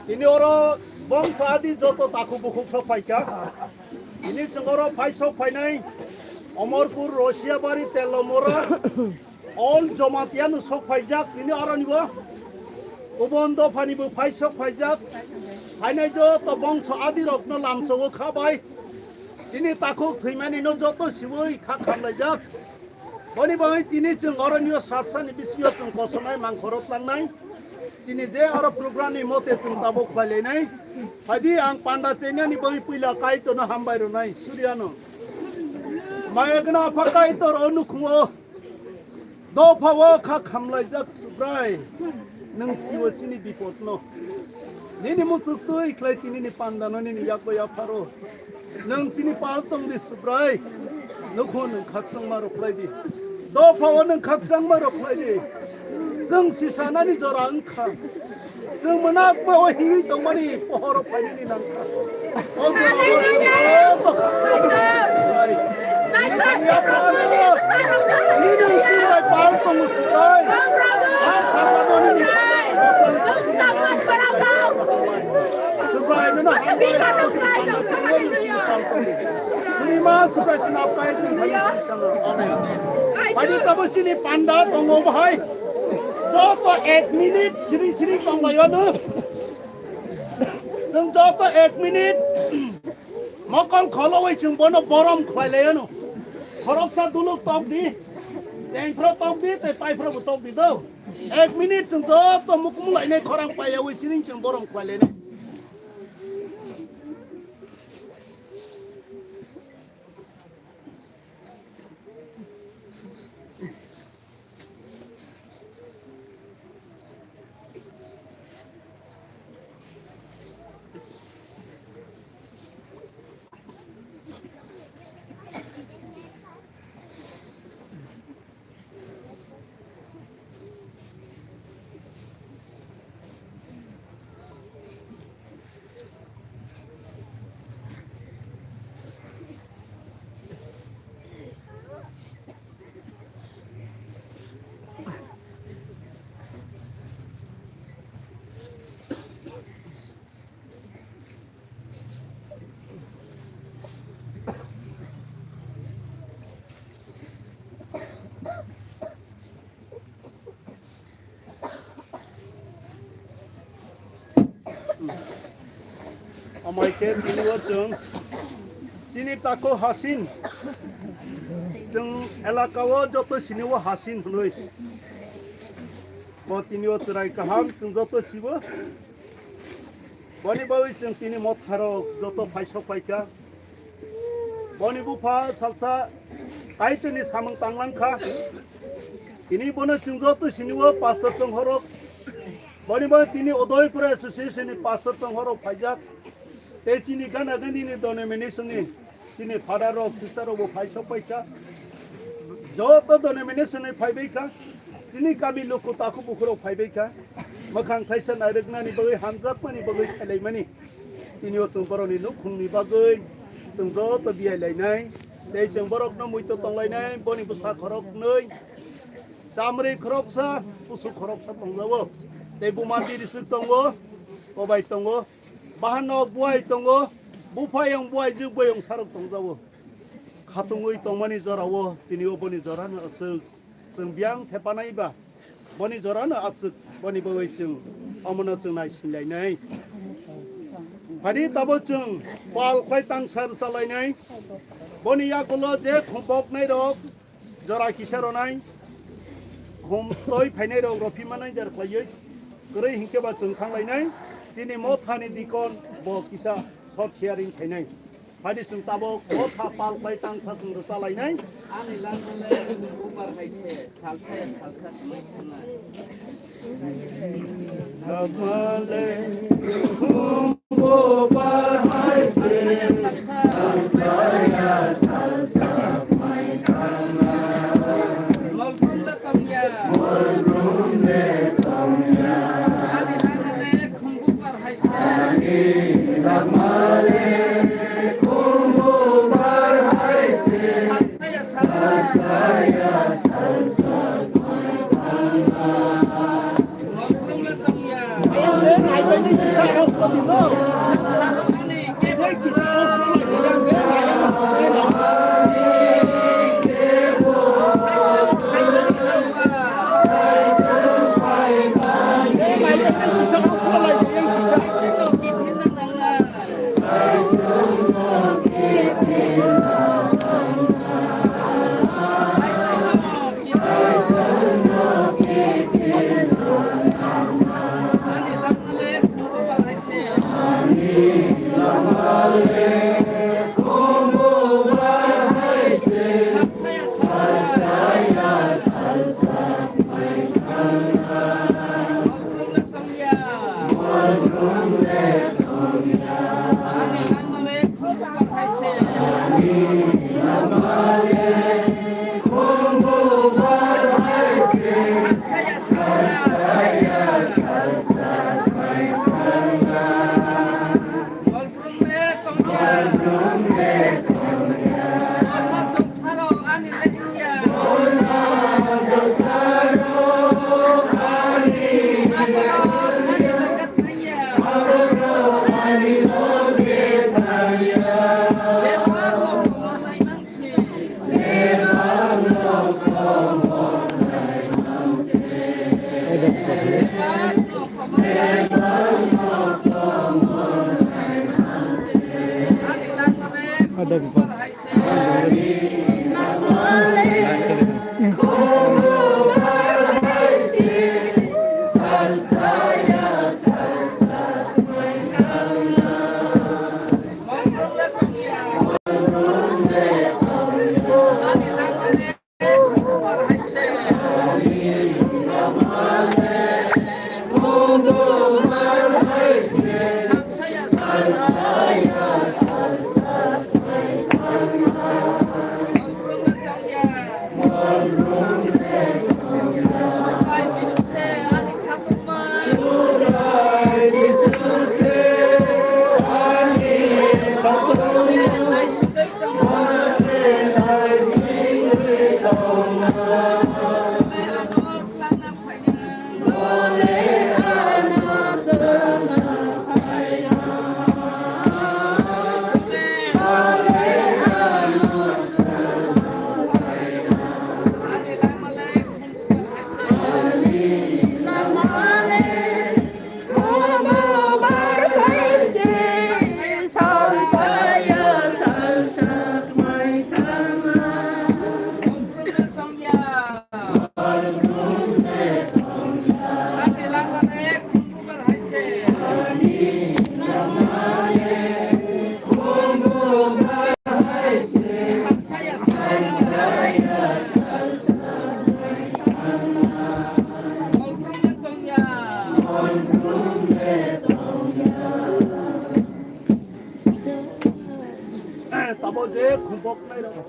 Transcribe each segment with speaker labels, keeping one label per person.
Speaker 1: Ini orang bangsa di joto taku buku sopaika. Ini cengoro pai sopai nai. Omorpur Rusia bari telomora. All Jamatia nu sopai jak. Ini orang juga. Ubondo pani bu pai sopai jak. Pai nai joto bangsa adi rok no lamso kabai. Sini taku thimani no joto siwoi kakam jak. Bani bani tini cengoro niyo sapsan ibisiyo ceng kosonai mangkorot lang nai. Sini je orang program ni mote tentang tabok balik nai, hadi ang panda cenya ni bagi pila kai to na hambai ro nai, Suryano. Maya kena apa kai to ro nukmo, do pawo kak hamlai jak subrai, nang siwa sini dipot no. Nini musuk tu iklai sini ni panda no ni yak baya paro, nang sini paltong di subrai, nukho nang kaksang maro play di, do pawo nang kaksang maro play di. Zeng sisa nani jora angka, zeng menak bawa hingi tongmani pohoro pani nangka. Oh jora ini nang surai paltong surai. Surai nana sini mas surai sinapai tu pani sisa. Pani tabu sini panda tongo bahai. Joto 1 minute sini kong layan no. Seng joto 1 minute. Makan kalau wajib bono boram kau layan no. Korok sa dulu top di, jeng pro top di, tapi pro top di do. 1 minute seng joto mukum lain ni korang payah wajib sini jeng boram kau layan. Amai ke tini wajeng, tini tako Hasin, jeng elakawa joto sini wa Hasin hlui. Mo tini wajurai kaham jeng joto siwa. Bani bawi jeng tini motharo joto paisok paika. Bani bupa salsa kaitu ni samang tanglang ka. Ini bono jeng joto sini wa pastor jeng horok. Bani bawi tini Odoipura Association ni pastor jeng horok pajak. Sini kan akan ini denomination ni, sini father of sister of five sopaika. Joto denomination ni five beka, sini kami luku taku bukuro five beka. Makang Thaisan adekna ni bagai hamzak mani bagai kalai mani. Ini orang baru ni lukung ni bagai, joto biaya lainai. Dari borok na muito tong lainai, boni busa korok nai. Samri korok sa, busu korok sa tonggawo. Dari bumandi di sutongwo, obai tongwo. Bahan nok buai tongo, bupai yang buai juga yang sarap tongzawo. Katungui tongmani zorawo, tini oboni zorana asuk, sembiang tepanai ba, boni zorana asuk, boni bawai ceng, amana ceng nai sinlai nai. Hari tabo ceng, bal kai tang sar salai nai, boni ya kulo je kumbok nai rok, zora kisaro nai, kum toy painai rok ropi manai jar klayoi, kere hingke ba ceng kang lai nai. Sini mothani dikon bo kisa short sharing thainai phadi sung tabo motha pal pai tang sa sung salai nai
Speaker 2: ani langle upar haite salkha mai thana
Speaker 1: amale kumbo par hai se salsa mai ताबोजे खुंबक नहीं रहो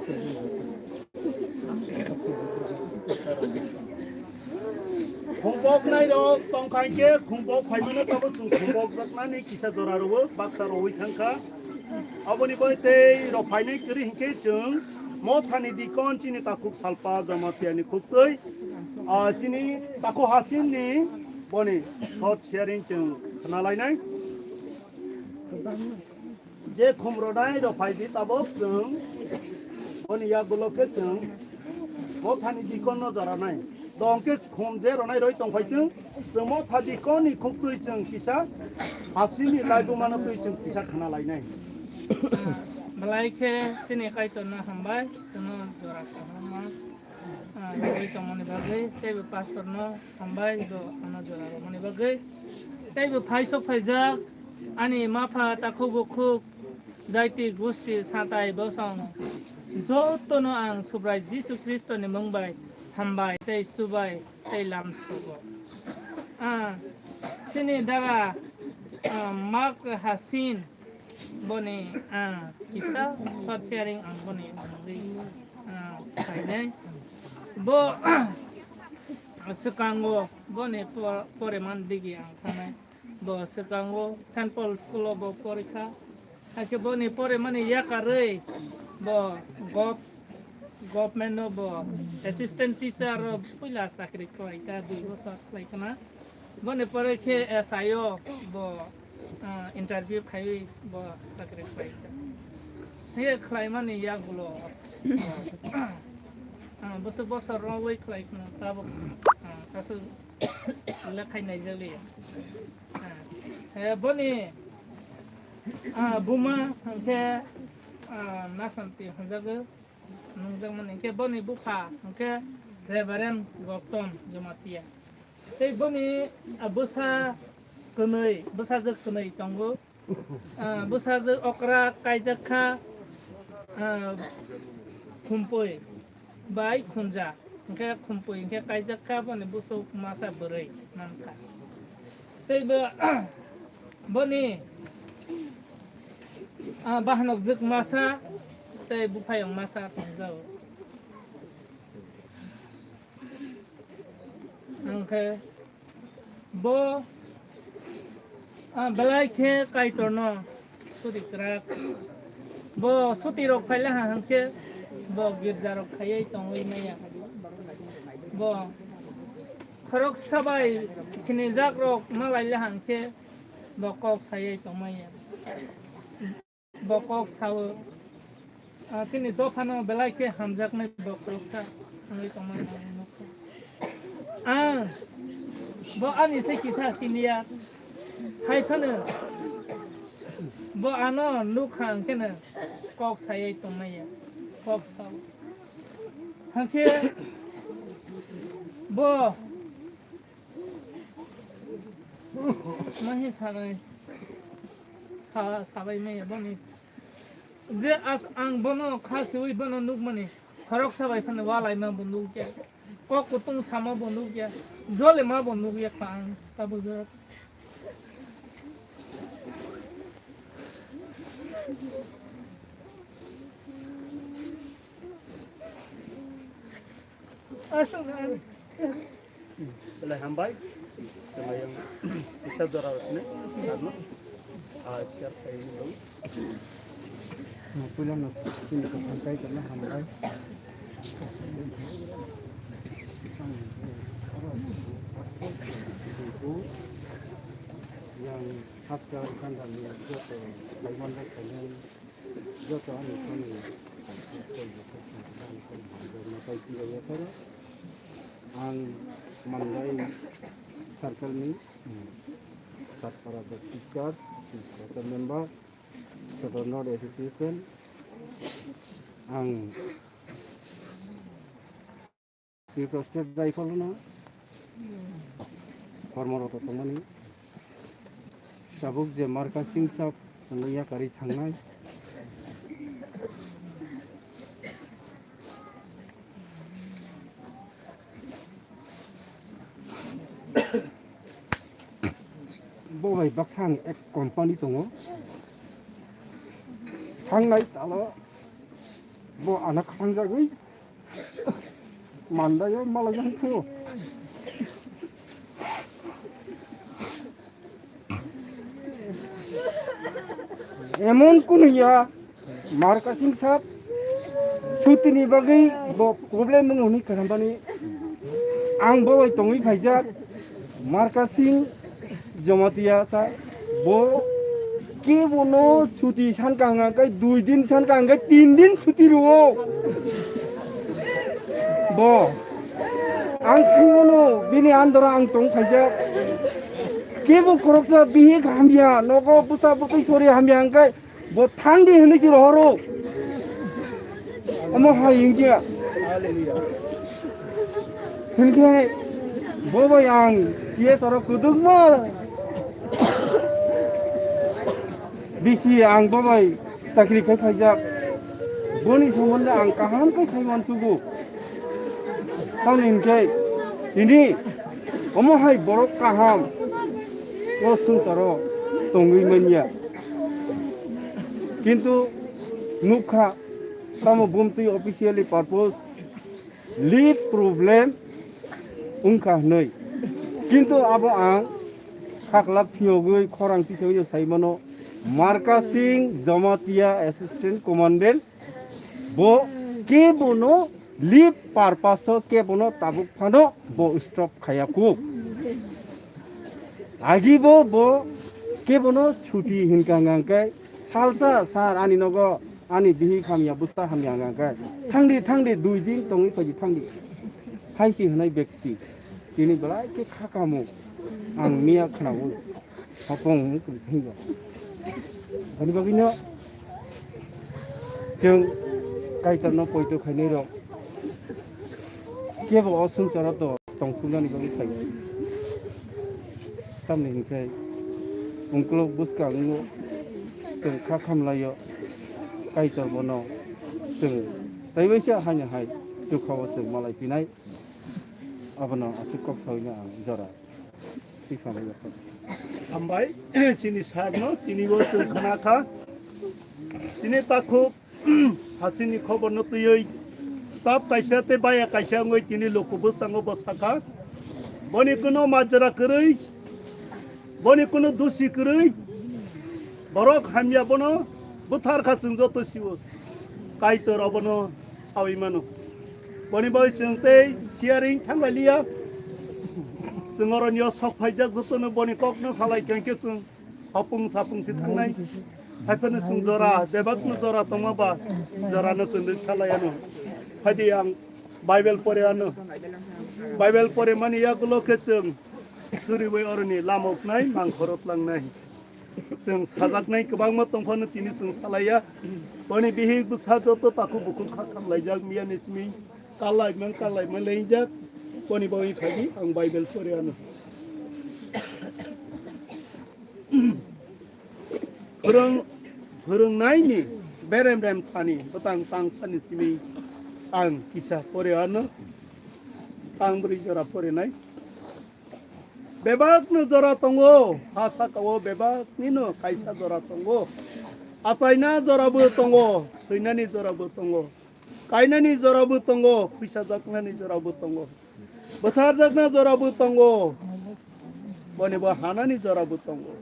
Speaker 1: खुंबक नहीं रहो तंखाई के खुंबक फाइमने ताबो चुं खुंबक रखना नहीं किसा जरा रहो बाक्सा रोई थंखा अबनी बते रफाइने करी हिंके चुं मोथानी दिकन चिनी ताकुक सालपा जमातियानि खुक्तै चिनी ताको हासिन नि बनी शॉर्ट शेयरिंग चुं खनालायनाय जे खुमरोनाय रफाइदि ताबो चुं बनी या गुलोके चुं मोथानी दिकन न जरानाय दंके खुमजे रनाय रय तंफाइचुं जों मोथा दिकन नि खुक्तै चुं किसा हासिनि लाइबो मानो तै चुं किसा खनालायनाय
Speaker 3: Malaike sini kaito na hambay sino jora kahama lagi to mani bagai sebu pastor no hambay do ana jora mani bagai sebu phaiso phaija ani mafa takhubu khuk jaiti gusti satai bosong joto no ang subrai jisu kristo ni mungbai hambay tei subai tei lamsobo sini daga Mark Hasin boni kisah short sharing ang boni di kainai bo sekango boni pore mandigi ang kanai bo sekango St. Paul School bo porika ake boni pore mani yakarei bo government no bo assistant teacher pula sakri klaika di bo saklaikana boni pore ke SIO bo interview khai bo sakre khai he khai mani ya gulo boso boso rawai khai na tabo kasu la khai nai jali he boni buma ke nasanti hajaga nungjang mani ke boni bufa ke Reverend Gautam Jamatia tei boni abusa kunai besar kunai tanggo besar okra kaijakha kumpoi bai kunja ke kumpoi ke kaijakha bani busuk masa berai nanka tei bani bahanok juk masa tei bufayong masa tangjau angke bo balai ke kaitorno sudi krak bo suti rok phaila hangke bo girjarok khayai tongoi maya bo khorok sabai sinijak rok malai hangke bo kok sayai tongmaya bo kok sawo chini dofano belai ke hamjak nai bo khorok sa tongoi tongmaya bo ani se kisa sinia hai phane bo ano nukhang kena kok sayai tongmaya kok sawo hangke bo mahi sabai sabai maya boni je as ang bono khasui bono nuk mani khorok sabai phane walai ma bonduk ya kok kutung sama bonduk ya jole ma bonduk ya pang tabujo asal
Speaker 1: Boleh hambai sama yang bisa dora ini karena siap kayak ini dong.
Speaker 4: Pulang sini ke pantai karena hambai. Itu yang hak ikan dan joto Taiwan dan Thailand joto anu kan ang mandai circle ni para teacher, para member, Donor Association, ang People State Rifle na কর্মরত তমনি sabuk je marka singsak sangya kari thangnai boy baksang ek company tongo thangnai talo bo anak khangjagui mandayo malajang thu এমন কোন ইয়া মার্কেটিং সাপ সুতিনি বাগै প্রবলেম ননি খারামবানি आं बय तंगै फाइजाक मार्केटिं जमातिया सा बो के बनो सुति सानकांगाकै 2 दिन सानकांगाकै 3 दिन सुति रुओ बो आं सिमनो बिनि आन्दरा आं तंग फाइजाक केबो करकसा बिहे गामिया नगो बुसा बुसै सरि हामिया अंकाय बो थांदि हनै जि रहरो अमो हायिंगिया हनके बोबो आं ये सरो कुदुगमो बिखि आं बोबाय साख्रि कै फाइजाक बोनि सोमोन्दो आं काहाम कै साइमान सुगु तावनिनकै इनि अमो हाय बरक काहाम वो सुंतरो तंगई मनिया किंतु नुखा तम बुमती ऑफिशियली पर्पस लीव प्रॉब्लम उनका नै किंतु अब आं खाखला फियोगै खरां पिसोयो साइमनो मार्केटिं जमातिया असिस्टेंट कमांडेंट बो के बोनो लीव पर्पस के बोनो ताबुक फानो बो स्टॉप खायाकु आगिबो बो केबनो छुटी हिनकांगांकै सालसा सार आनि नगो आनि बिहि खामिया बुस्ता हामियांगांकै थांदि 2 दिन तंगै फाजि थांदि हाइसि हनाय व्यक्ति दिनै बलाय के खाकामु आं मिया खनावो हपं हिंगा अनि बगिनो जों काइटानो पयतो खायनै र केबो असुं चरत तंसुनानि बगि फाय tamninkay ungklo buskango जों खा खामलायो काइटर बनो जों दैबैसे हाय हाय दुखाव जों मालाय पिनाय अबनो आसिकक सयना आं जरा सिखानाय जाथाय
Speaker 1: हामबाय चिनि सारनो तिनिबो जों खोनाखा दिनै ताखौ हासिनि खबर नतयै स्टाफ कायसा ते बाया कायसा ngoi तिनि लोकबो सांगो बसाखा बनि कुनो माजरा करै बनि कुनो दोषी करै बरक हामिया बनो बुथार खासुं जतो सिवो काइतर अबनो 사위만은 boni boy chungte sharing thanglalia sungoronyo sok phaijak jotono boni kokno salai kengke chung hapung sapung si thangnai haipano chung jora debakno jora tongmaba jora no chung thalayano phadi ang bible pore ano bible pore mani yagulo ke chung suriwei oroni lamok nai mangkhorot langnai जों साजाकनाय गोबां दंफानो दिनै जों सालाया बनि बिहि बुसा जत ताखु बुखु खालामलायजाक मियानिसमि कालायमोन लैजाक बनि बनि फादि आं बाइबेल फरायानो फोरोंनायनि बेरेम रेम थानि बतां तां सानिसिमि आं किसा फरायानो आं ब्रै जरा फरायनाय बेबाकनो जरा तंगो हासा कावो बेबाकनिनो कायसा जरा तंगो आचायना जराबो तंगो थैनानि जराबो तंगो कायनानि जराबो तंगो फैसा जाकनानि जराबो तंगो बोथार जाकना जराबो तंगो बनेबो हानानि जराबो तंगो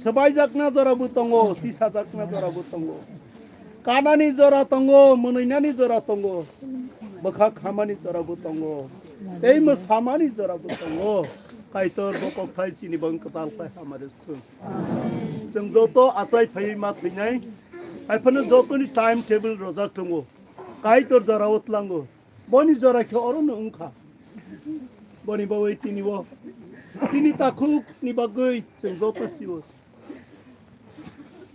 Speaker 1: सबाय जाकना जराबो तंगो तिसा जाकना जराबो तंगो कानानि जरा तंगो मोनैनानि जरा तंगो बखा खामानि जराबो तंगो दै मोसामानि जराबो तंगो कायतर बकक थाइ सिनि बं कताल फाय हमारे जों जतो आचाय फाय मा थैनाय आइफोरनो जतोनि टाइम टेबल रजाक दंगो कायतर जरा उतलांगो बनि जराखौ अरनो उंखा बनि बावै तिनि ताखुक नि बागै जों जतो सिबो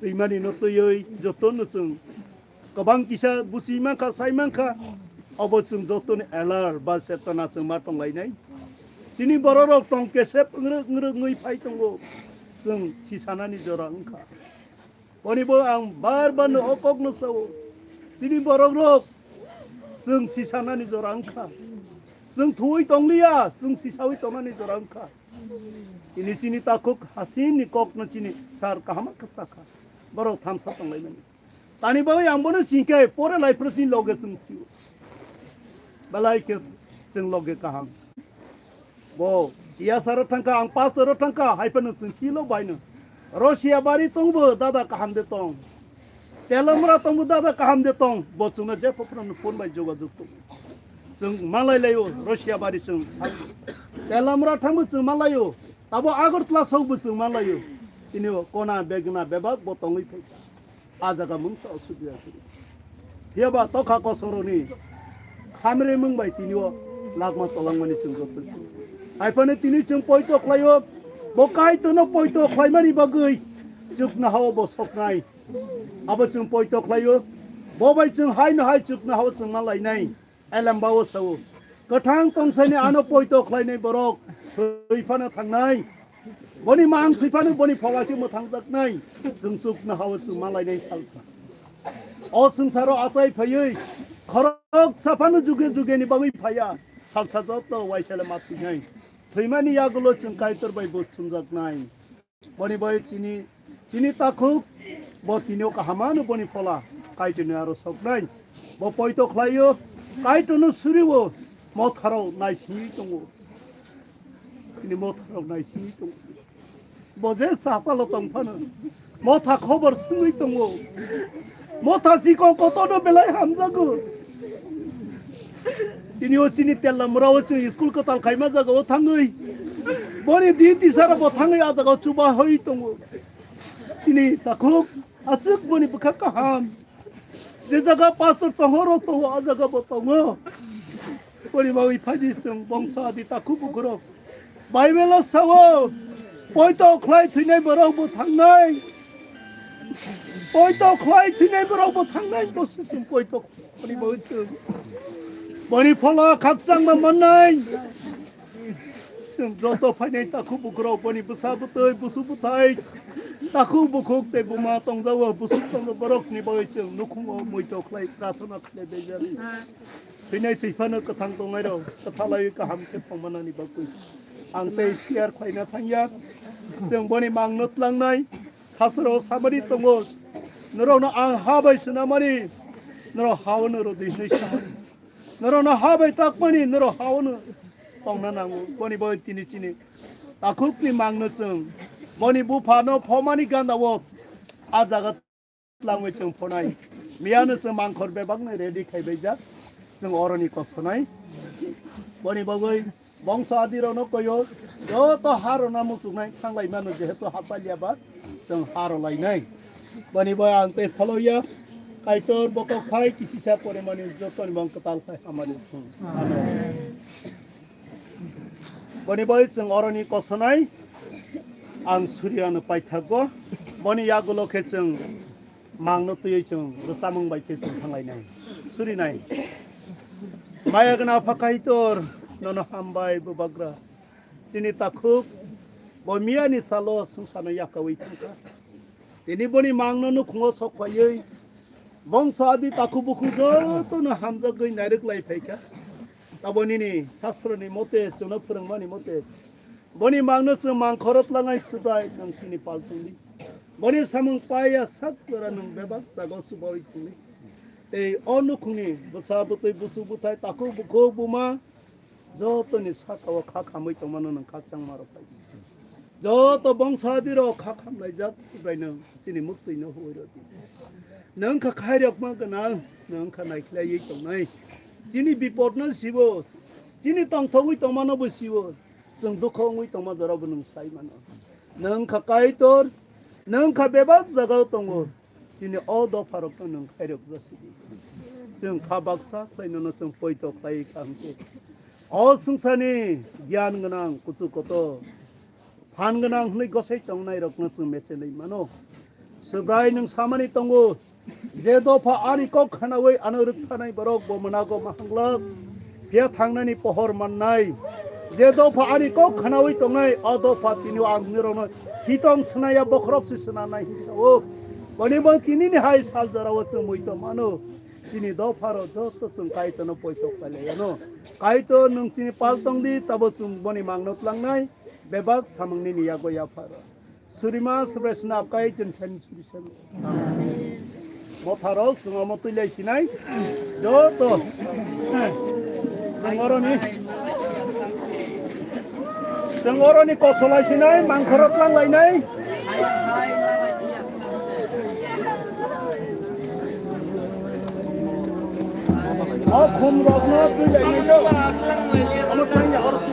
Speaker 1: दैमानि नतयै जतोनो जों गोबां किसा बुसिमाखा साइमाखा अब जों जतोनि एलार बा सेतना जों मा दंलायनाय दिनै बर'राव दं केसेब ngै फाय दंगो जों सिसानानि जरा ओंखा बनिबो आं बार अकगनो सावो दिनै बर'राव जों सिसानानि जरा ओंखा जों थुयै दंलिया जों सिसावै दंनानि जरा ओंखा दिनै ताकुक हासिन ककनो दिनै सार काहामा कसाखा बर' थामसा दंलायनाय दानि बावै आंबोनो सिंखे परे लाइफरसिन लगे जों सिउ बालायके जों लगे काहाम bo iya saro tangka ang pas saro tangka haipan sing kilo baino Rusia bari tongbo dada kaham de tong telamra tongbo dada kaham de tong bo chungna je popron phone bai joga jukto जों malai layo Rusia bari sing telamra thambu chung malayo tabo agartla saubu chung malayo ini kona begna bebak bo tongui phai ajaga mungsa asudya kiri hiaba tokha ko soroni khamre mung bai tinio lagma cholangmani chung jotsi आइफोरनो तिनि जों पयतो खलायो बकाय तनो पयतो खलायमानि बागै जुगना हाव बसकनाय आबो जों पयतो खलायो बबाय जों हायनो हाय जुगना हाव जों मालायनाय एलामबावो सावो गोथां तंसायनि आनो पयतो खलायनाय बरक थैफानो थांनाय बनि मां थैफानो बनि फवाखि मोथां जाकनाय जों जुगना हाव जों मालायनाय सालसा अ संसाराव आचाय फैयै खरक साफानो जुगे जुगेनि बागै फाया सालसा जत वाइसाले माथिनाय थैमानि यागुलो जों कायतर बाय बुस्थुम जाकनाय बनि बाय चिनि ताखुक ब तिनियो काहामानो बनि फला कायतनो आरो सकनाय ब पयतो खलायो कायतनो सुरिवो मथाराव नायसि दंगो तिनि मथाराव नायसि दंगो बजे सासालो तंफानो मथा खबर सुङै दंगो मथा सिको कतनो बेलाय हामजागो ini ocini telam rawatsu school ko tal khaima jaga o thangui boni di tisara bo thangai a jaga chuba hoi tongo ini takhuk asuk boni bukha kaham je jaga pastor tohoro to a jaga bo tongo boni bawi phaji sung bongsa adi takhu bukro bible sawo poito khlai thinai borok bo thangnai poito khlai thinai borok bo thangnai bo sum poito boni bawi बनि फला खाकसांबा मोननाय जों जत फायनाय ताखु बुखराव बनि बुसा बुतै बुसु बुथाय ताखु बुखुक ते बुमा तंजावो बुसु तंग बरकनि बाय जों नुखुङाव मैतो खलाय प्रार्थना खलाय बेजारि फैनाय थैफानो कथां दंनाय र कथालाय गाहाम के फमानानि बागै आं ते सियार फायना थांया जों बनि मांनोत लांनाय सासराव साबरि तंगो नरावनो आं हाबाय सोनामारि नराव हावनो र दैनै सामारि नरोना हाबाय ताकमानि नरो हावनो तंना नांगो बनि बय तिनि चिनि ताखुकनि मांनो जों बनि बुफानो फमानि गान्दावो आ जागा लांवे जों फनाय 미안은 저 망걸 배박네 레디 khai 저 어른이 거서나이 버니 버거이 멍서 아디로 놓고요 저또 하루 나무 수나이 상라이면은 제또 하빨리야바 저 하루 라이나이 버니 버야 안테 팔로야 काइटोर बको खाई किसी से परे मानी जो तो निबंग कताल खाई हमारे स्कूल बनी बाई चंग औरनी कसनाई आं सूर्यानो पाइथागो बनी यागुलो के चंग मांगनो तुयै चंग रसामंग बाई के चंग थांलायनाय सूरिनाय मायागना फाकाइटोर ननो हामबाय बबाग्रा चिनि ताखुब बमियानि सालो संसानो याकावै थंका दिनै बनी मांगनो नु खुङो सकवायै बंसादि ताखुबुखु जतोनो हामजागै नायरक लायफायका ताबनिनि शास्त्रनि मते जोंनो फोरोंमानि मते बनि मांनो जों मांखरत लाङाय सुदाय नोंसिनि पालतुंनि बनि सामं पाया साकरा नों बेबाक जागो सुबाय तुंनि ए अनुखुनि बसाबुतै बुसुबुथाय ताखुबुखु बुमा जतोनि साकाव खाखामै तमानो नों खाचां मारो फाय जतो बंसादिरो खाखामलाय जात सुबायनो सिनि मुक्तैनो होयरदि नोंखा खायरक मा गना नोंखा नायख्लायै तंनाय जिनि बिपदनो सिबो जिनि तंथौै तमानो बसिबो जों दुखौै तमा जराबो नों साइ मानो नोंखा कायतोर नोंखा बेबाक जागाव तंगो जिनि अ दफारक नों खायरक जासिबि जों खाबाक्सा खायनो जों पयतो खाय कामके अ संसारनि गियान गोनां कुचु कत फान गोनां हनै गसाय तंनाय रकनो जों मेसेलै मानो सब्राय नों सामानि तंगो जे दफा आनि कक खानावै आनो रुथानाय बरक बमनागो माहांग्लाब फिया थांनायनि पहर माननाय जे दफा आनि कक खानावै तंनाय अ दफा तिनि आंनिरनो हितं सनाया बखरक सिसनानाय हिसाव बनिबो तिनिनि हाय साल जराव जों मैतो मानो तिनि दफारो जत जों कायतनो पयतो खालायानो कायतो नोंसिनि पालतंदि तब जों बनि मांनो लांनाय बेबाक सामंनि नियागो याफारो सुरिमा सब्रेसना आपकाय जन्थानि सुरिसन मोथारक जों मतुलाय सिनाय जत जोंगरनि कसलाय सिनाय मांखरत लांलायनाय अ खुम रकनो तुलायनाय दो अमो थांया हरसि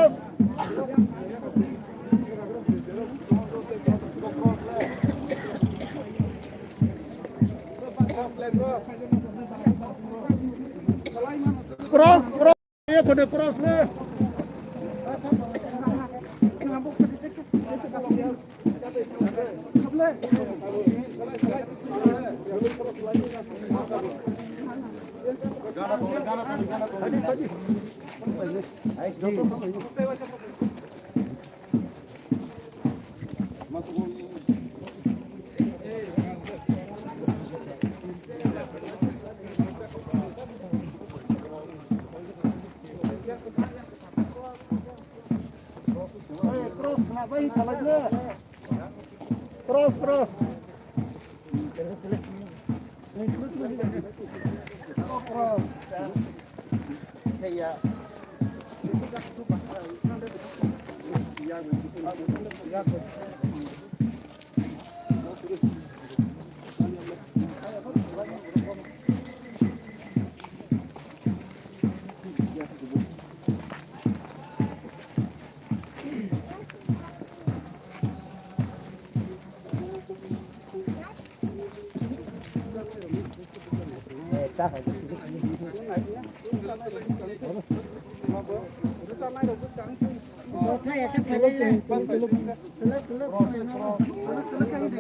Speaker 1: cross. Cross, cross. Ya pada cross le. Cross, ngapain salahnya? Cross, cross. Cross. Kayak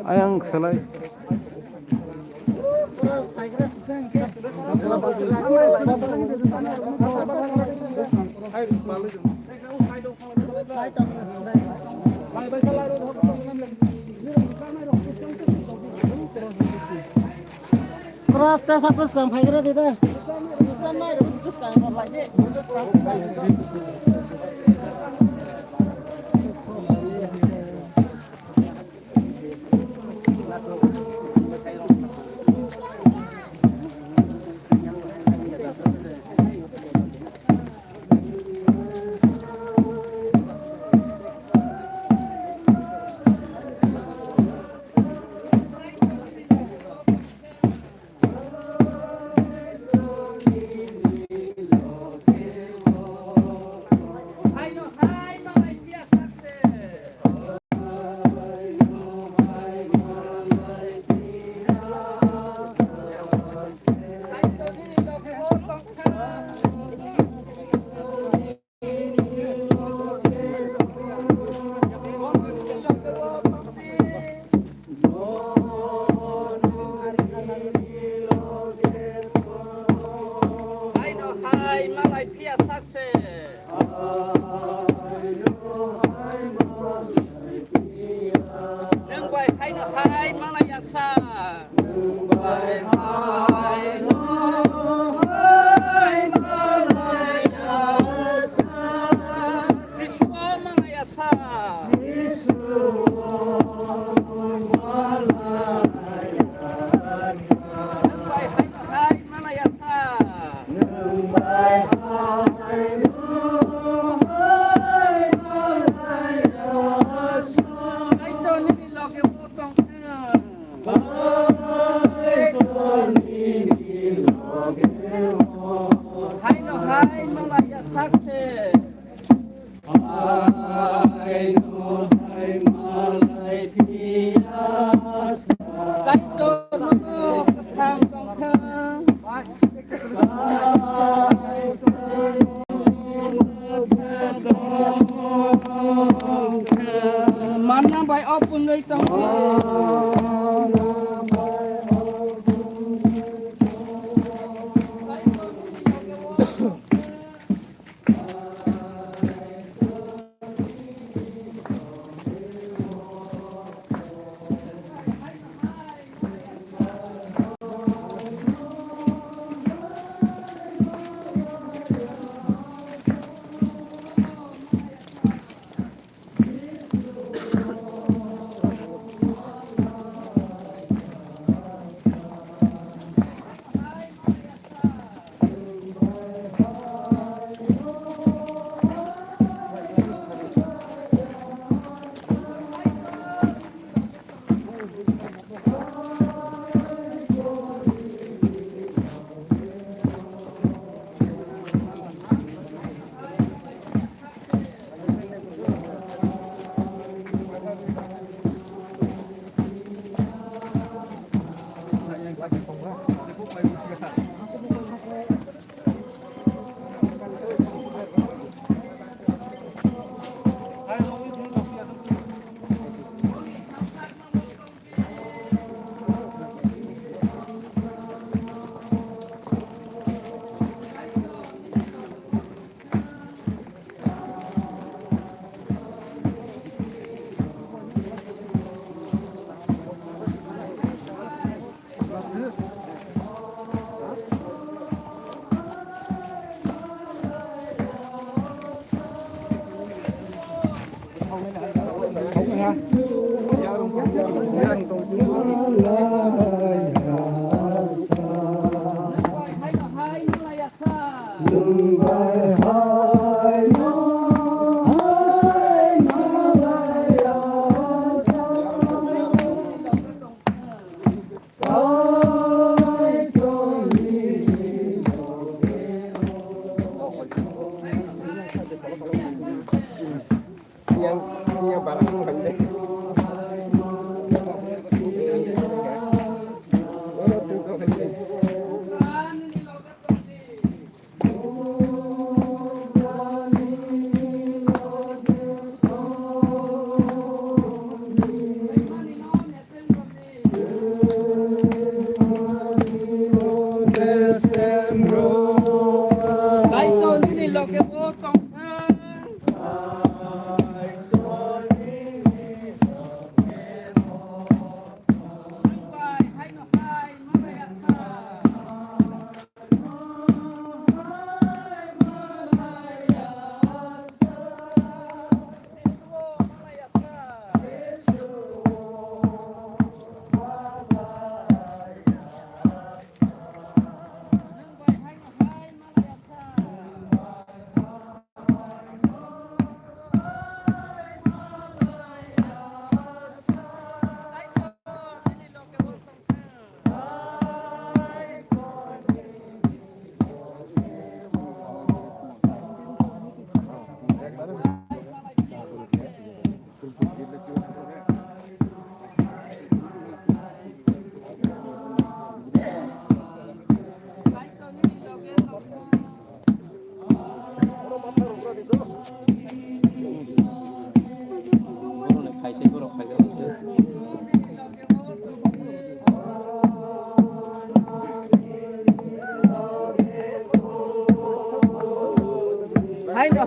Speaker 1: ayang selai.
Speaker 5: Cross tes apa sekarang pakai di deh. Sama terus sekarang apa aja.
Speaker 2: Hai Malaya Sakse.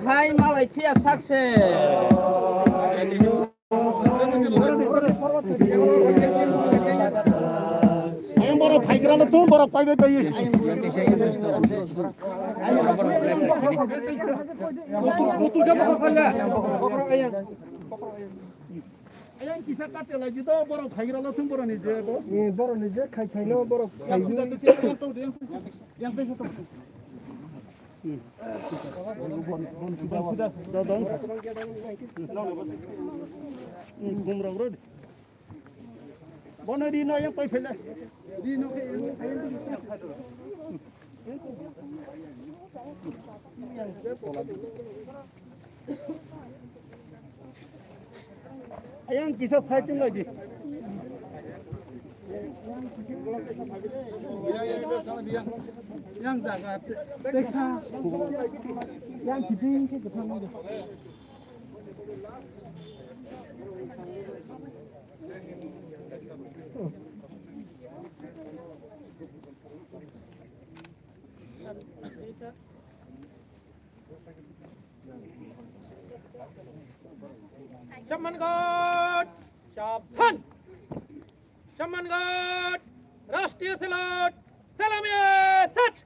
Speaker 2: Hai Malaysia sukses.
Speaker 1: Ayam borok paikiran itu borok pai pai pai. Betul kan borok pai? Ayam kisah kata lagi tu borok paikiran itu borok ni je.
Speaker 4: borok ni je khai khai no borok khai
Speaker 1: Yang tu yang tu. Bona Rino yang pai phele. Rino ke ayang kisah saiting lagi. Yang jaga teksa yang kiping ke depan ada.
Speaker 3: Chaman God, Chapan, Chaman God, Rashtriya Salot, Salamiye Sach.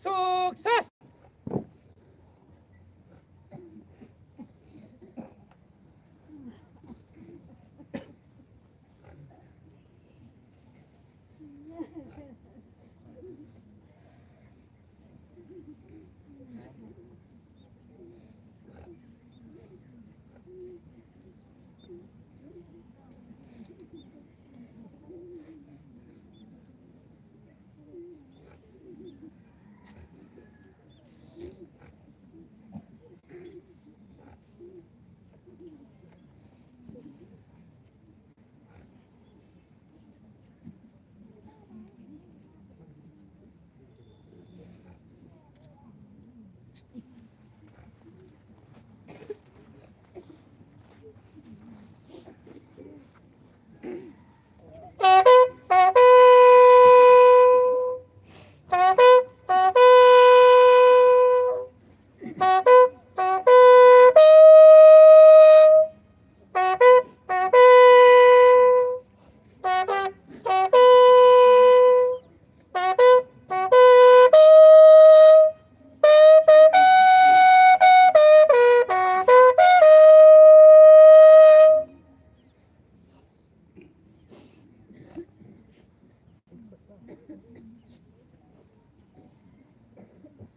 Speaker 3: sukses.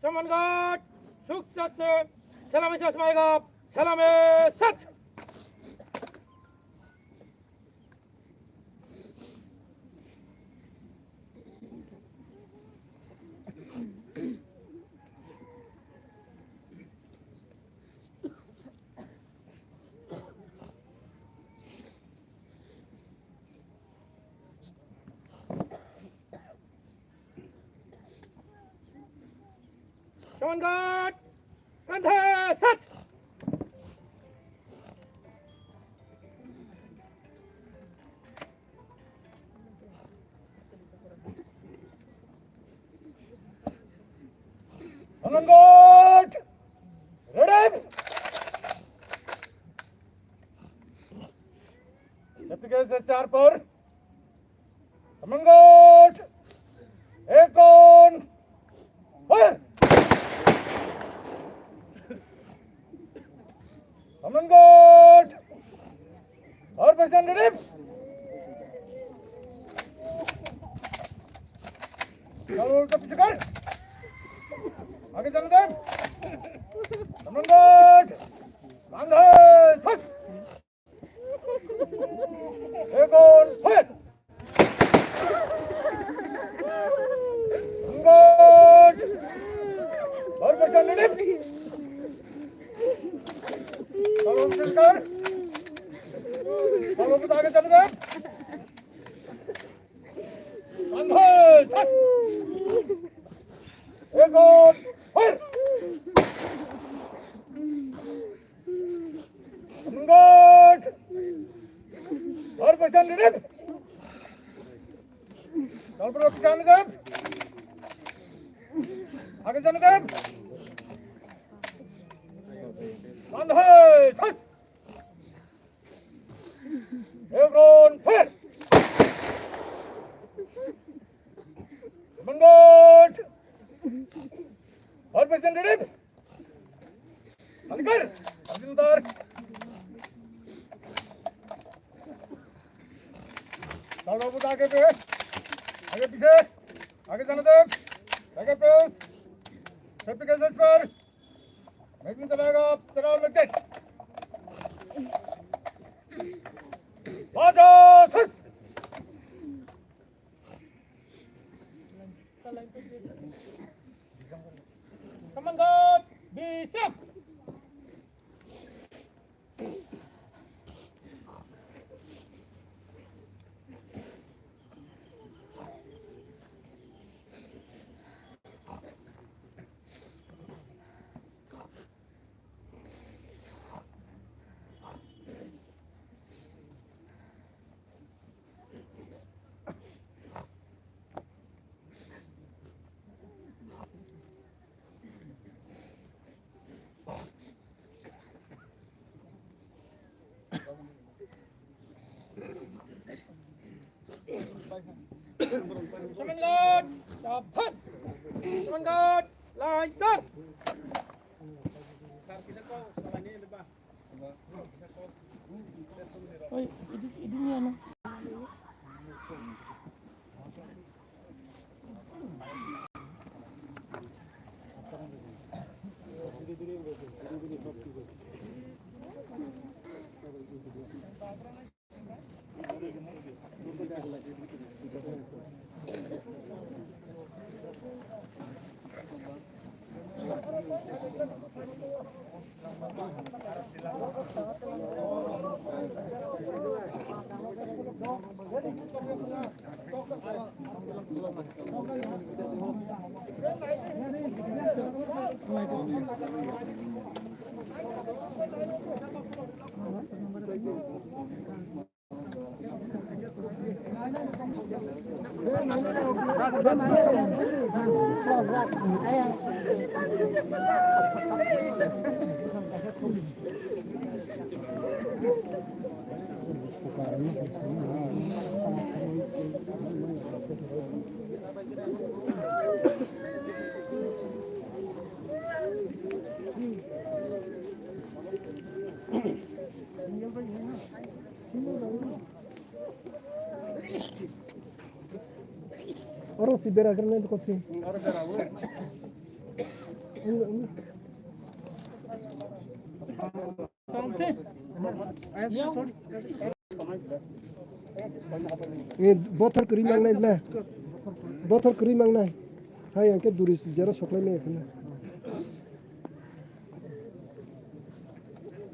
Speaker 3: Semangat, sukses. Salam semangat. Salam set. Semangat, kanta set.
Speaker 1: Semangat. Ready. Application 4 पर semangat. Ekon. Fire. Semangat. और person ready. चलो उल्टा पीछे कर. आगे चलने दे. semangat. कांधे सस. Ekon. Fire. semangat. और person ready. चलो उल्टा कर. चलो आगे चलने दे. कांधे सस. Ekon. Fire. semangat. और person ready. चल पर जाने दे. आगे जाने दे. कांधे सस. Ekon. Fire. semangat. और person ready. आगे कर. आगे उतार. चलो रोबोट आगे पे. आगे पीछे. आगे जाने दे. आगे प्रेस. सेफ्टी केसेस पर. मैगजीन चलाएगा. चलाओ मैगजीन. बाजा सस.
Speaker 3: Semangat, bisa. Semangat, dapat. Semangat. Lancar. Oi, ini ano?
Speaker 6: Orang si berak kerana itu kopi. Ini botol kering yang lain lah. Botol kering yang lain. Hai yang ke duris jara soklay ni kena.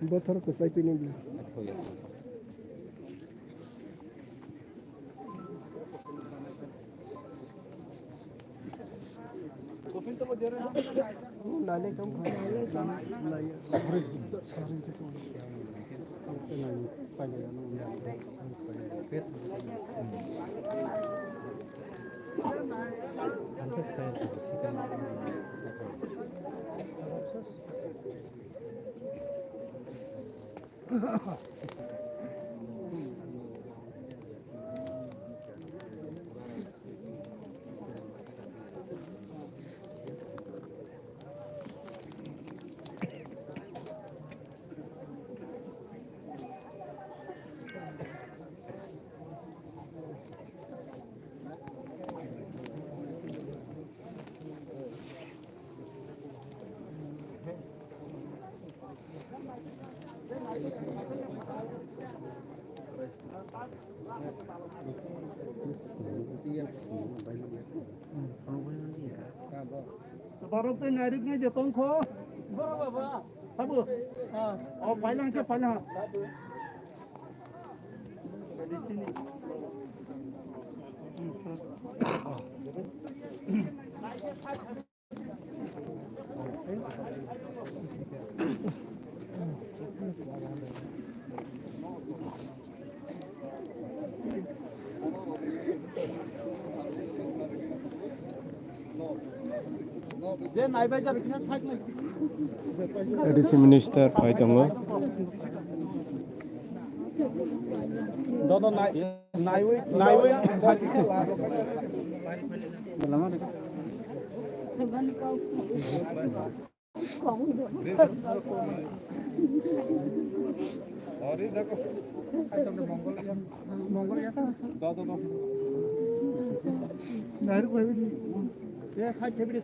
Speaker 6: Botol kesai pini dia. Nale kamu nale
Speaker 1: Barok tu nariknya jatuh kau. Sabu. Oh, paling ke paling. Di sini. Dia naik baca bikinnya side lagi.
Speaker 6: Edisi minister pai tongo.
Speaker 1: Dodo naik yang lama deh. Mongol ya kan? Dodo. Naik kau ini. Ya side kebiri.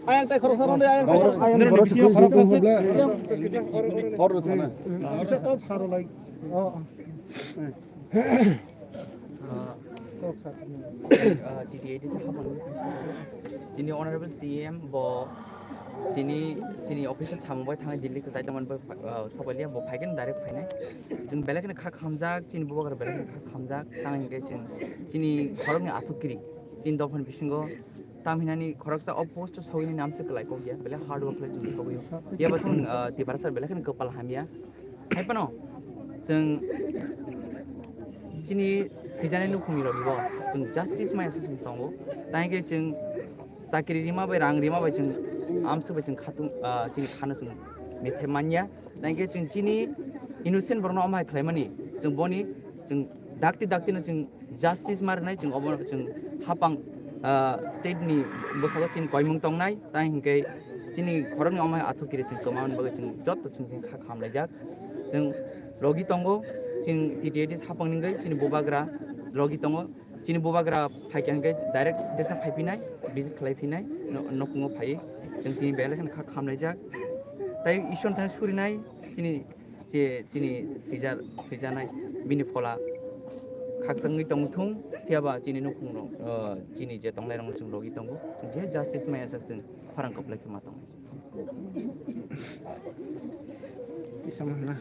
Speaker 1: Ayang teh kerusakan deh ayang. Bisa tahu saru lagi.
Speaker 2: DDA di sahabat sini honorable CM bo tini sini official samboy thang Delhi ke side man sobalia bo phagen direct phainai jing belak ne kha khamjak sini bo gar belak ne kha khamjak tang ge sini khorok ni athukiri sini dofan bisingo tamhinani khoroksa of post sogini naam se kalai ko gya bele hard work le jing sogoyo ya ba sing tibarsar belak ne kopal hamia haipano sing sini kijane nu khumi robibo sing justice mai sing tongo taike jing sakiri rima bai rang rima bai jing amse bai jing khatung jing khana sing methe manya taike jing jini innocent borno amai khlaimani jing boni jing dakti na jing justice mar nai jing obon jing hapang state ni bokhago jing koimung tongnai tai hingke jini khorong amai athukiri jing kamaun bai jing jot jing kha khamlai jak jing logi tongo sing TTD hapang ningai sini bobagra logi tongo sini bobagra phaikyangkai direct desa phaipinai visit khlaipinai nokungo phai jeng tini belekan kha khamnai jak tai ison thang surinai sini fijanai bini phola khaksangi tongthung thiaba sini nokungno sini je tonglai rong jeng logi tongo je justice mai asa jeng pharang koplai khama tong
Speaker 4: Isamana.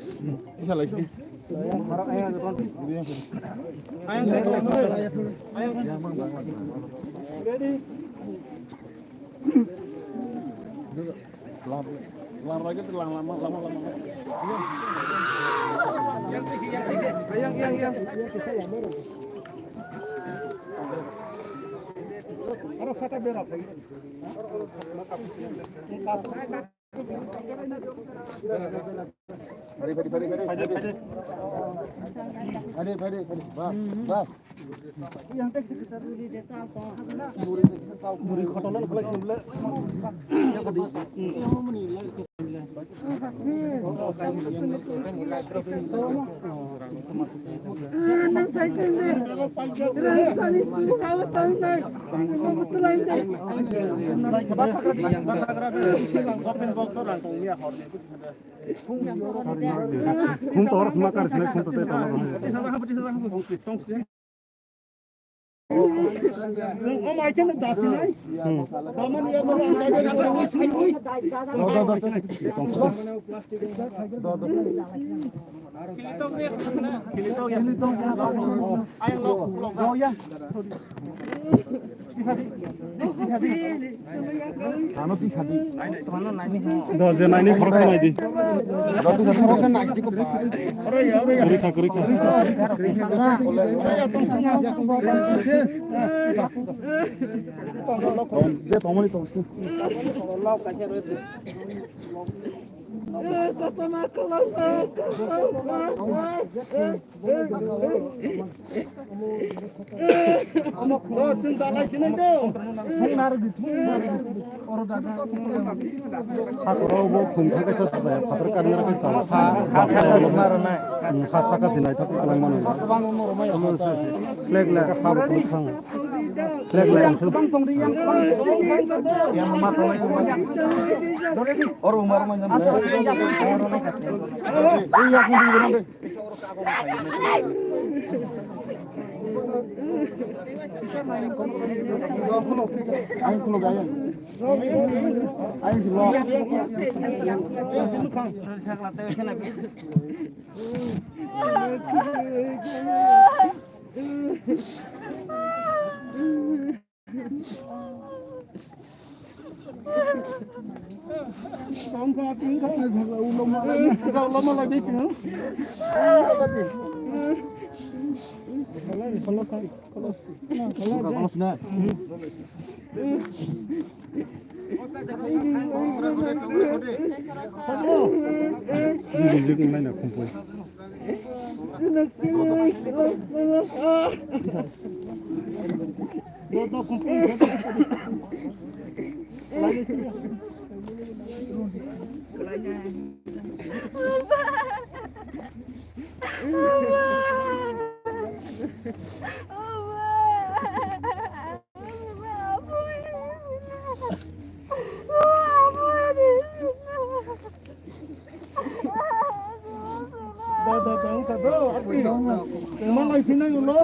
Speaker 1: Emang lagi sini lo?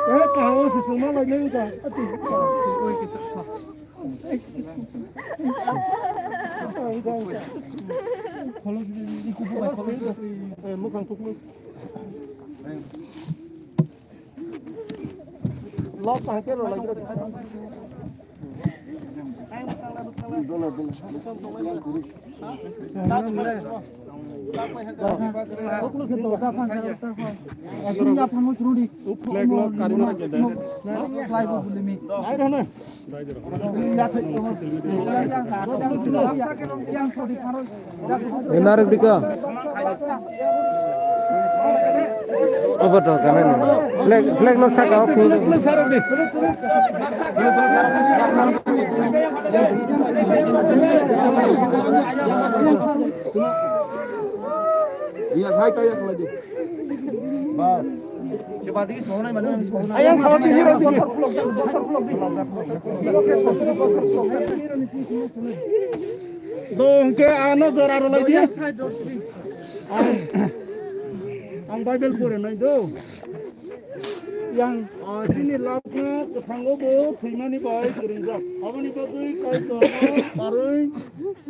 Speaker 6: Kau sesungguhnya lagi enggak? Kalau di kubu muka tukmu. Lo pakai lo lagi. Menarik dika. Apa tuh kamen? Flag lo saka off. Iya, hai tayo lagi. Bas. Coba di sono mana? Ayang sama di hero motor vlog. Dong ke ano zoraro lagi. Ang Bible pura nai do. Yang sini lapna ketanggo bo thimani bai kerinja. Abani bagui kai to parui.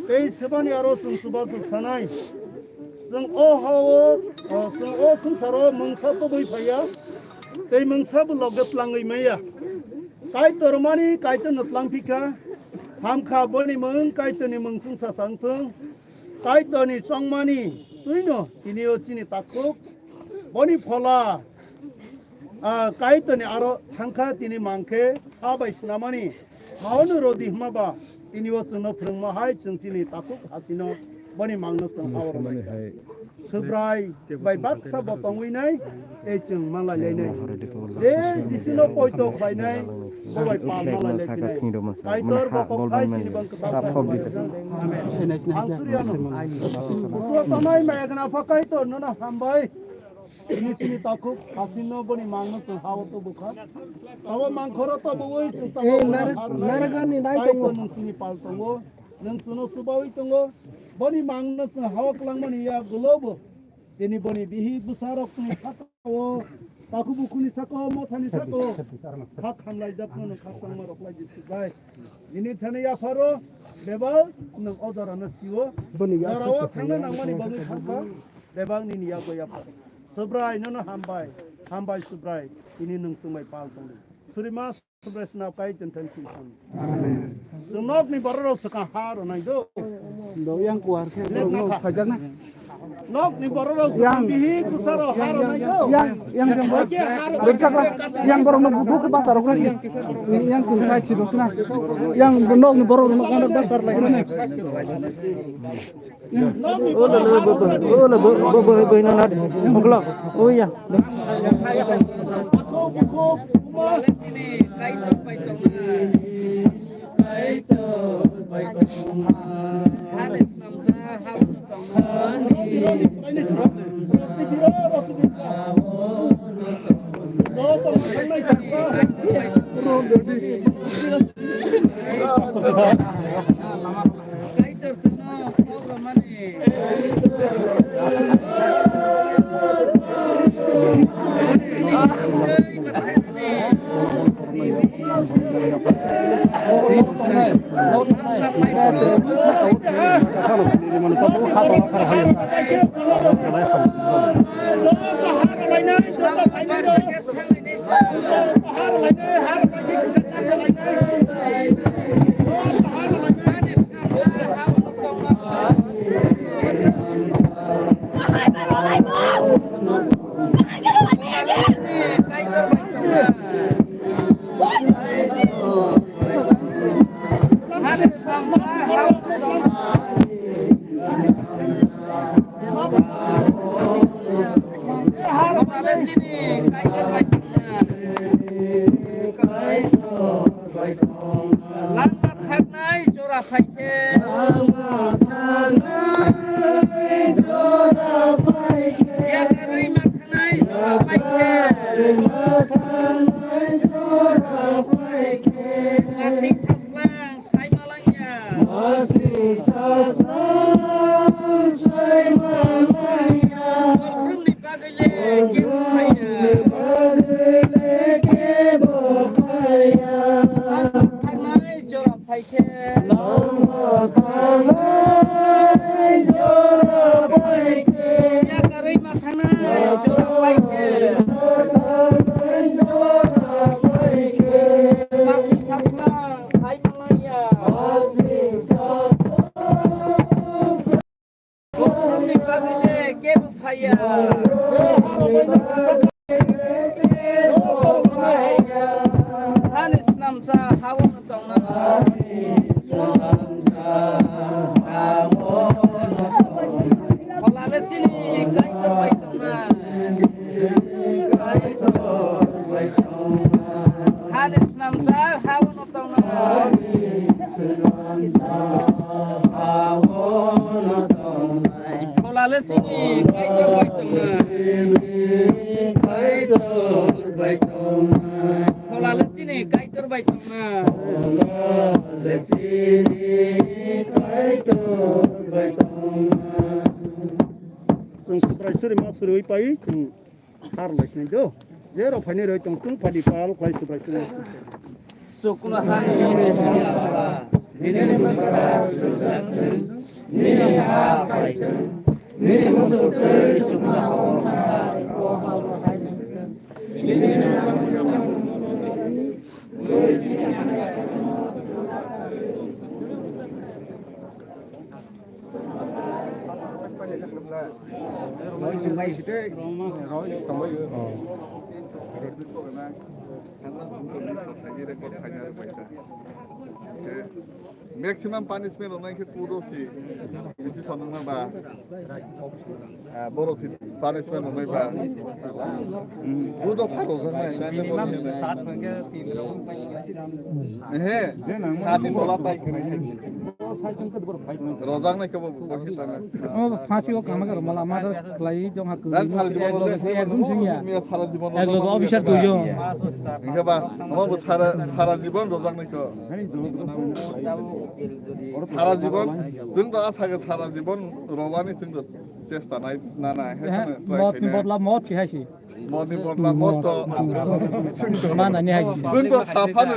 Speaker 6: Ei sebani aro sungsuba sanai. Sung o hawo sung o sungsaro mangsa to boi phaya. Ei mangsa bu logat langai maya. Kai tormani kai to natlang pika. Ham kha boni mung kai to ni mungsung sa sangtung. Kai to ni songmani. Tuino ini o chini takuk. Boni phola kai to ni aro thangkha tini mangke abai sinamani haunu rodi hmaba ini o chungno phrungma hai chungchini takuk hasino boni mangno sang hawar subrai bai baksa botongwi nai e chung mala lei nai e jisino poito khai nai bai pal mala lei nai kai tor botong khai tini bang kata so tanai mai gna phakai to nona hambai ini sini takut Hasin boni mangno sang hawa to buka tawa mangkhoro to boi chuta naragani nai to nung sini pal tongo nung suno subawi tongo boni mangno sang hawa klangmani ya globo ini boni bihi busarok ni sako taku bukuni sako mothani sako hak hamlai japno no khasang marok lai jisibai ini thane ya faro bebal nung ozara na siwo boni ya rawa thangna nangmani babu khaka bebal ni ya goya Subrai nono hambai subrai ini nung sumai pal tong surima subrai snap kai tenten simpan amen sunok ni borok suka haro nai do yang kuar ke no sajana nok ni borok yang bihi kusaro haro nai do yang yang borok no buku ke pasar ko yang sungai cidosna yang nok ni borok no kan dasar lagi nih Oh iya.
Speaker 3: थांनाय जरा फाइखे याकारै मा थांनाय जरा फाइखे मासि सासला साइ मालाया गरमनि बागैले केबो फाया हानिस नामसा हावन दंना फलाले सिनि गाइतो बाइतोना हानिस नामसा हावन दंना फलाले सिनि गाइतो बाइतोना फलाले सिनि गाइतो बाइतोना
Speaker 1: जों सुब्रायसुरि मा सुरै पाइ जों हार लाइसनै दो जेराव फाइनै रय जों जों फादि पाल फाइ सुब्रायसुरि
Speaker 3: सुकुना हानि निने मखरा निने हा फाइथों निने मोसौखै सुकुना हावा
Speaker 7: Maximum punishment on like Pudosi. This is on the Borosi punishment on my back. Good of Haros on my Rozang like a
Speaker 3: फाँसीको काम गरेर मलाई माछालाई जम्मा
Speaker 7: That's how you want
Speaker 3: officer दुयो
Speaker 7: सारा जीवन रोजां नायखौ सारा जीवन जों दा आसाखौ सारा जीवन रवानि जों चेष्टा नानाय
Speaker 3: मतनि बदला मत छिहायसि
Speaker 7: मतनि बदला मत
Speaker 3: मानानि हायसि
Speaker 7: जों दा साफानो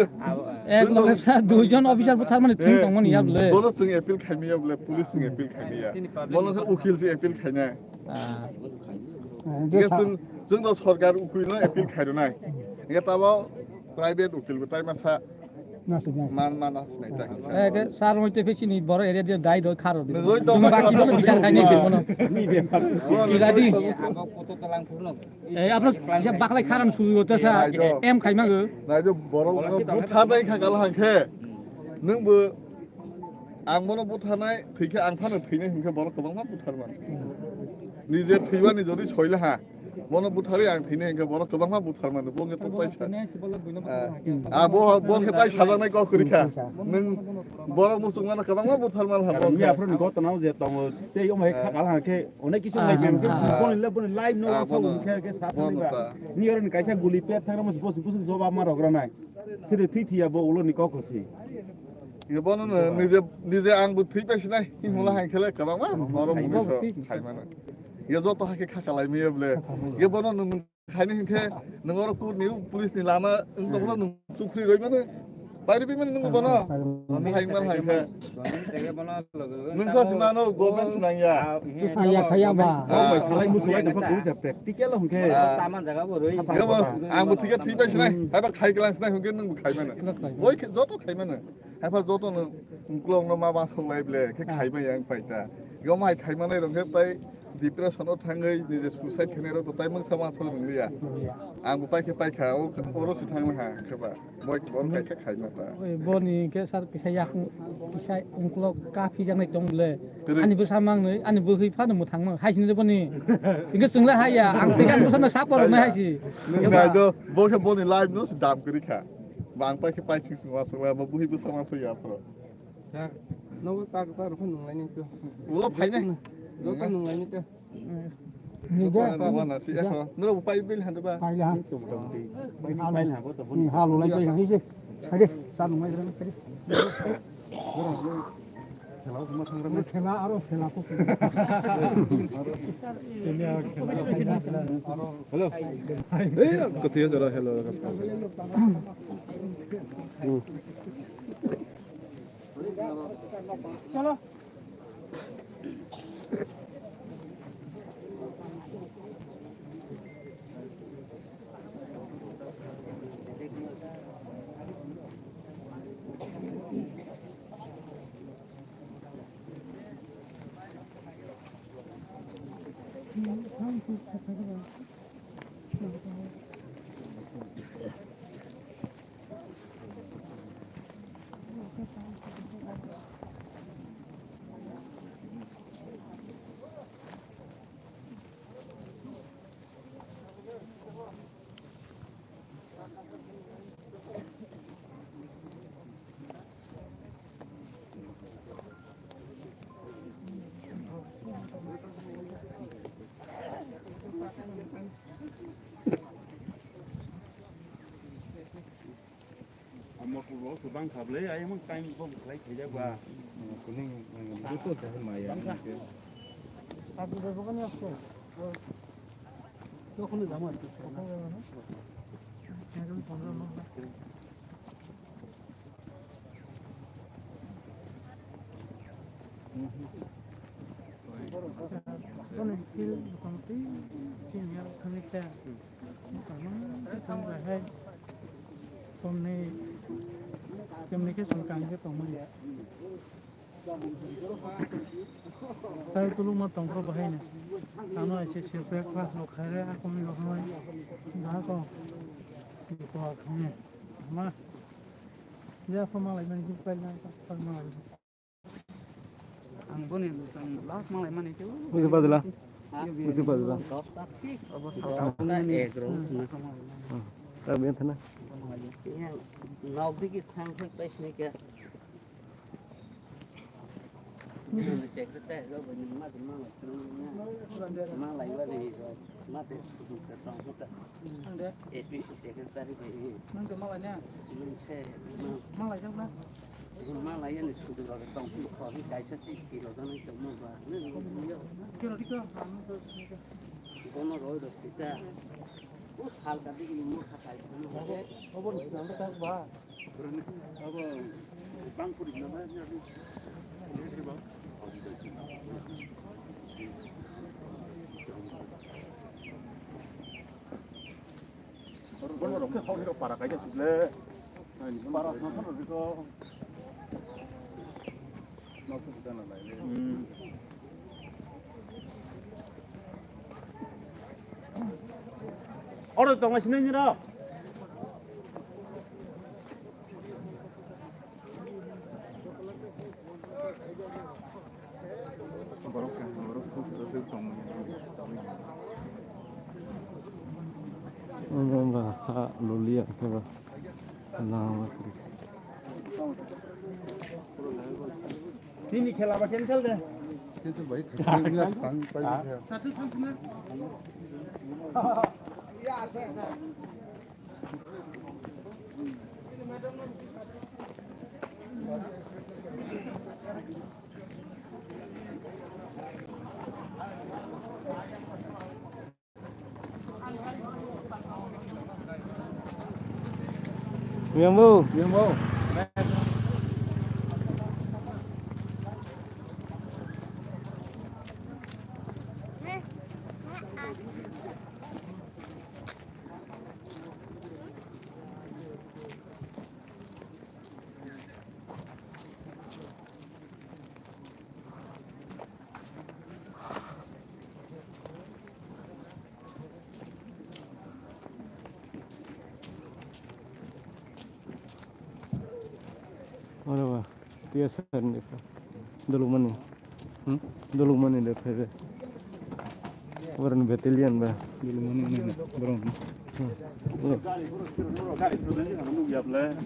Speaker 3: एक लगे दुइजन अफिसार बुथार माने थिं दंमोन याबले
Speaker 7: बोलो जों एपिल खायमियाबले पुलिस जों एपिल खायमिया बोलो उकिल जों एपिल खायनाय जों दा सरकार उकिलनो एपिल खायनाय एताबाव प्राइवेट उकिल बताय मासा मान नासनाय जागोन
Speaker 3: सार मते फेसिनि बर एरिया दे गाइड खारो जों बाकी दो बिचार खायनि सेबनो इलादि ए आपन बाखलाय खारान सुयो त सा एम खायमागो
Speaker 7: नायदो बर बुथानाय खागाल हांखे नोंबो आंबोनो बुथानाय थैखे आं फानो थैनाय हिंखे बर गोबां मा बुथारमान निजे थैबा निजरि सयला हा बनो बुथारि आं थैनाय हिंखे बर गोबां मा बुथारमान बंगे ततायसा बंगे ताय साजानाय ग खरिखा नों बर मुसलमान गोबां मा बुथारमान हा
Speaker 1: बंगे आफ्रोनि गतनाव जे दङ ते ओमै खागाल हांखे अनेक किसु लाइक बन लाइभ न साउ के साथनिबा नियरनि कायसा गुलि पेट थांरा मस बस बस जवाब मारग्रा नाय थिरे थैथिया बो उलनि कखसि
Speaker 7: ये बनो निजे आंबो थैबायसिनाय हिमला हांखेले गोबां मा बर मुसो खायमानो ये जत हाके खाखालाय मेयबले ये बनो नों खायनि हिंखे नोंगर पुलिसनि लामा दंब्ला नों सुख्रि रयमानो बायरि बेमान नों बनो हायमान हांखे नोंसासि मानो गभर्नमेन्ट सिनाया
Speaker 3: खायाबा
Speaker 1: सालाय मुसुलाय दफा गुजा प्रेक्टिकल हुंखे
Speaker 3: सामान जागाबो रय
Speaker 7: आंबो थैबायसिनाय हायबा खायग्लांसिनाय हुंखे नों खायमानो बय जत खायमानो हायफा जत नों ग्लंनो माबा संलायब्ले के खायबाय आं फायता यो माय खायमानाय रंखे ताय डिप्रेसनाव थाङै निजे सुसाइड खालामनायाव ताय मोन समाज रोंलिया आंबो पाइखा अरसि थांनो हा खेबा बय बर खायसे खायमाता
Speaker 3: बनि के सार किसाया किसाय उनकुल काफि जानाय दंले आनिबो सामांनै आनिबो हैफानो थांनो हायसिनो बनि इखो सोंला हाया आं थैगान मोसानो सापर ना हायसि
Speaker 7: नों नायदो बके बनि लाइभ नो दाम करिखा बां पाइखे पाइथिं सुवा सुवा बुहिबो समाज होया फर
Speaker 4: सार नगो काग पार फन नंलायनि तो
Speaker 7: उला फाइने
Speaker 4: जत नंलायनि तो
Speaker 7: निगो माना सि एख नरो पाइ बिल हान्दबा
Speaker 4: फाइला
Speaker 1: फाइल हागो त बनि
Speaker 4: हालुलाय बाय हायसे हायदे सार नंलाय
Speaker 6: খেলা আৰু খেলাকো
Speaker 4: Hello. Hey, katanya sudah hello.
Speaker 3: চলো
Speaker 4: Một vụ của băng khắp lấy ai muốn canh không lấy thế ra qua. Kuning itu dah lumayan.
Speaker 6: Tapi bukan ya sih. Kau zaman itu.
Speaker 3: con skill còn tí thì nhiều thằng ấy ta nó xong rồi hay hôm nay trong này cái sòng càng cái tổng này tay tôi lúc mà tổng có hay này tao nói sẽ chịu phép qua lục hay đấy không được thôi đó con có này mà giờ không mà lại mình chụp phải là không mà ang bonin sang last malay man itu
Speaker 4: Musuh padula. Musuh padula. Tak biar tanah.
Speaker 5: Nào đi cái thang phơi tay này kìa. Mình chạy cái tay rồi mình mà mà lại vào đây rồi mà để dùng cái tông hết rồi. Để đi chạy cái tay đi.
Speaker 3: mình cứ malay nha
Speaker 5: Mình sẽ
Speaker 3: malay chắc đó
Speaker 5: mà lại anh sudah rồi tông thì khó đi chạy sát thì nó đang trong mưa và nó
Speaker 3: kira kira
Speaker 5: con nó rồi được thì ta us hal tadi ini mau kata itu
Speaker 3: apa nanti kan bah
Speaker 1: apa bangku di namanya ni. Baru orang ke sawah para kaya sudah. Ini para nafas itu. Nafas sudah nalai. Orang tu macam ni lah.
Speaker 4: Enggak, lulia apa? Nama sih.
Speaker 1: Ini खेला apa cancel deh.
Speaker 7: Itu baik. Ini tang baik.
Speaker 1: Satu tang kena.
Speaker 4: Yang bu. Mana ba? Biasa ni pa. Dulu mana? Dulu mana dia pede? Orang Battalion ba? Dulu mana ni? Berang.
Speaker 1: Kali itu ni kan mungkin apa?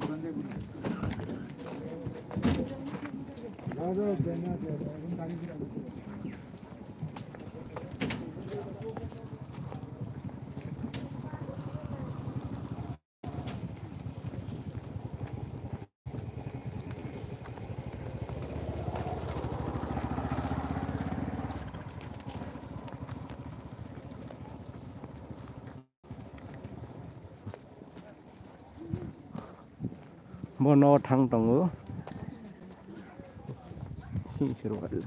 Speaker 4: Mono thang tongo. Seru kali.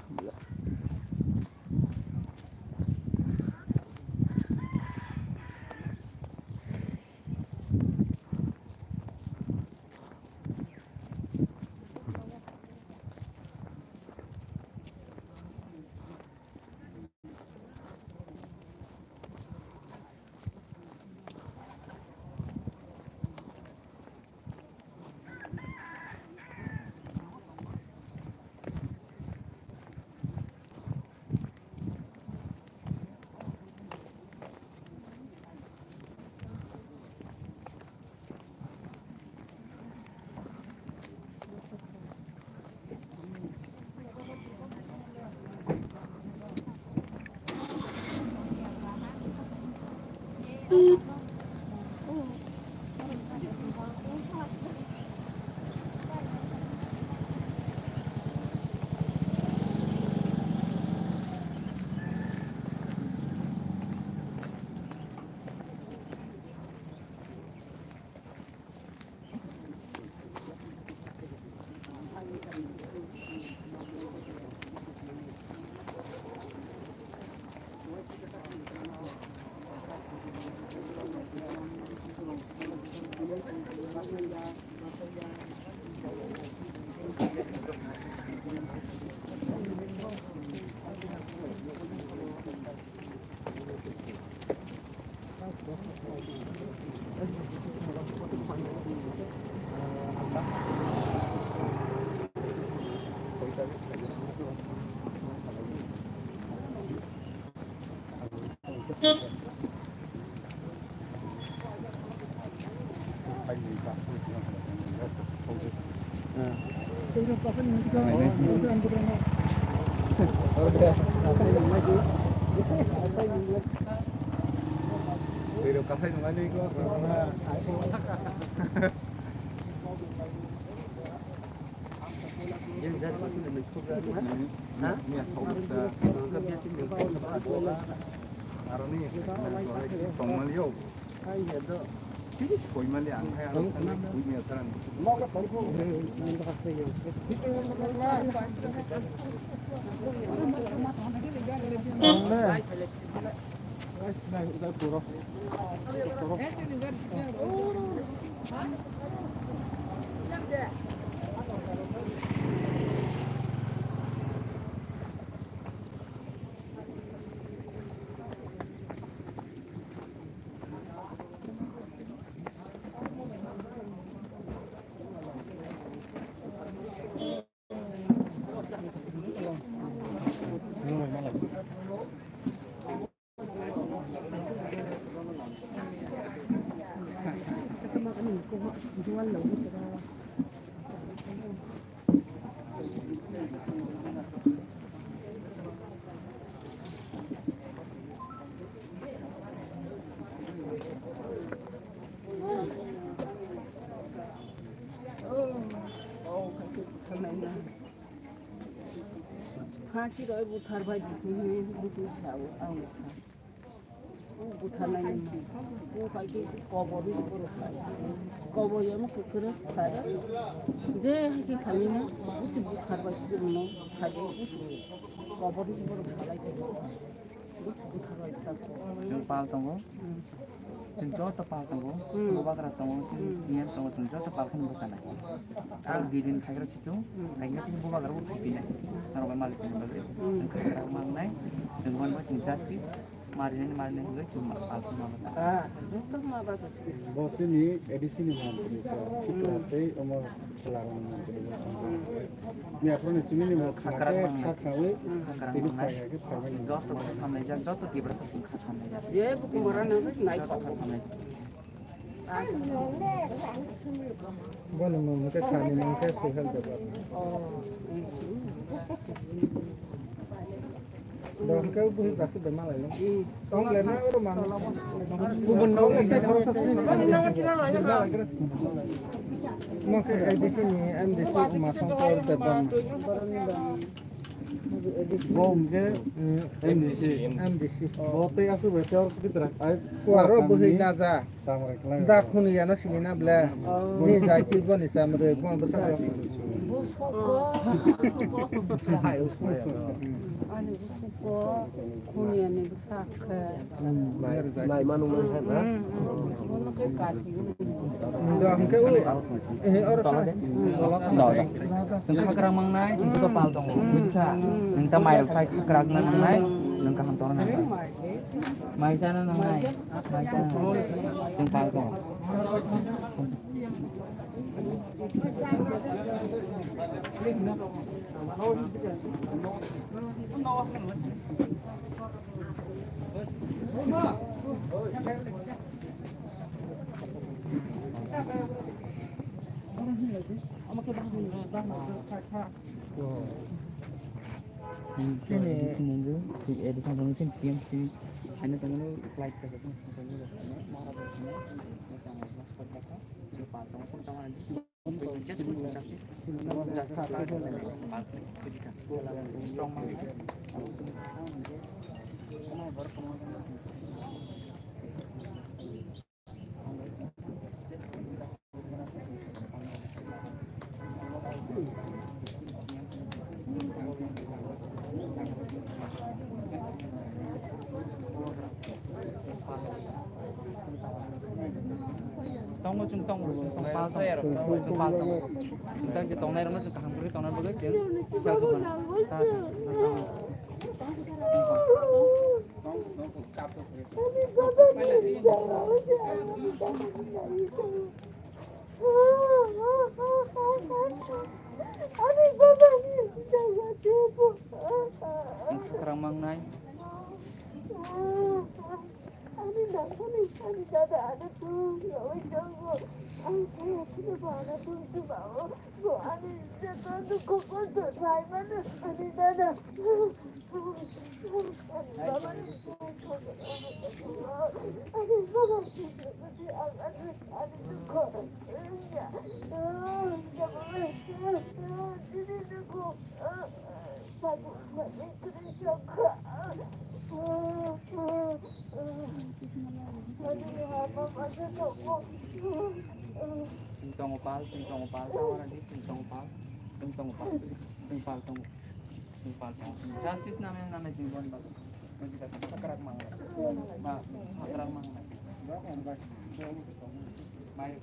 Speaker 4: Pero kasi nung ano ko
Speaker 2: Yan dahil pati na nagsugat ha? Kabiyasin yung bola.
Speaker 7: araw ni formal yo
Speaker 2: Ay, yado.
Speaker 7: formal yang kaya araw kan punya taran
Speaker 8: Hasin rồi butar bay butuh sawo angsa. Butar naik bu kaji koboru koboru kai. Koboru yang kekera kara. Je haki kali na butuh butar bay sebelum kali butuh koboru koboru kalai tu. Butuh butar bay tak.
Speaker 2: Jeng pal tongo. Jeng joto pal tongo. Bobakra tongo. Jeng sian tongo. Jeng joto pal kan besana. Kalau didin kairan situ, kayaknya tuh bobakra bu kapina. Narokai malik ini bagai. Jeng kairan mangnai. Jeng wan jeng justice. Marinin gue cuma alpha besar.
Speaker 8: Joto mah bahasa sih.
Speaker 6: Bos ini edisi ini mau siklate omor selarang ini apa nih cumi ini mau
Speaker 2: Kakaran mangnai.
Speaker 6: kawe
Speaker 2: Kakaran
Speaker 6: ini
Speaker 2: mangnai.
Speaker 6: kayak
Speaker 2: Joto kamleja, joto tiberasa pun kamleja.
Speaker 8: Ye buku marah nanti naik
Speaker 2: Joto
Speaker 8: koboru.
Speaker 2: kamleja.
Speaker 6: boleh mau kita tani mau saya suhel dapat dong kau buat berarti bermalah ya tong lena orang mana kubun dong kita proses ini mau ke edisi ini MDC umat tongkol beban Bomge MDC. Bote asu betor kitra. Ai
Speaker 4: Kuaro buhi naza.
Speaker 6: samre klang.
Speaker 4: Da khuni yana simina bla. Ni jai tilbo ni samre kon besar.
Speaker 6: Hai usma ya.
Speaker 8: Ani busuko kunia ni besaka.
Speaker 6: Nai manu mai ha na.
Speaker 8: Ono ke kati.
Speaker 4: Da hangke u. Or
Speaker 2: Jeung kakerang mangnai jeung juga pal tong. Bisa. Nang ta mai sai kakerang mangnai nang ka hantor nang. Mai sana nang nai. Mai sana. Jeung pal tong. Ini seminggu di editan dong sih siang sih hanya tengah flight ke sana mau apa sih macam mas perkata lupa tahu pun tahu nanti justice strong tông nó chung tông pal tông chúng ta chỉ tông này nó chỉ cả hàng tông nó bớt chứ theo tông ta kerang mangnai Sintong opal tawa nanti sintong opal justice namanya jinggon bang kita sekarang mang sekarang mang baik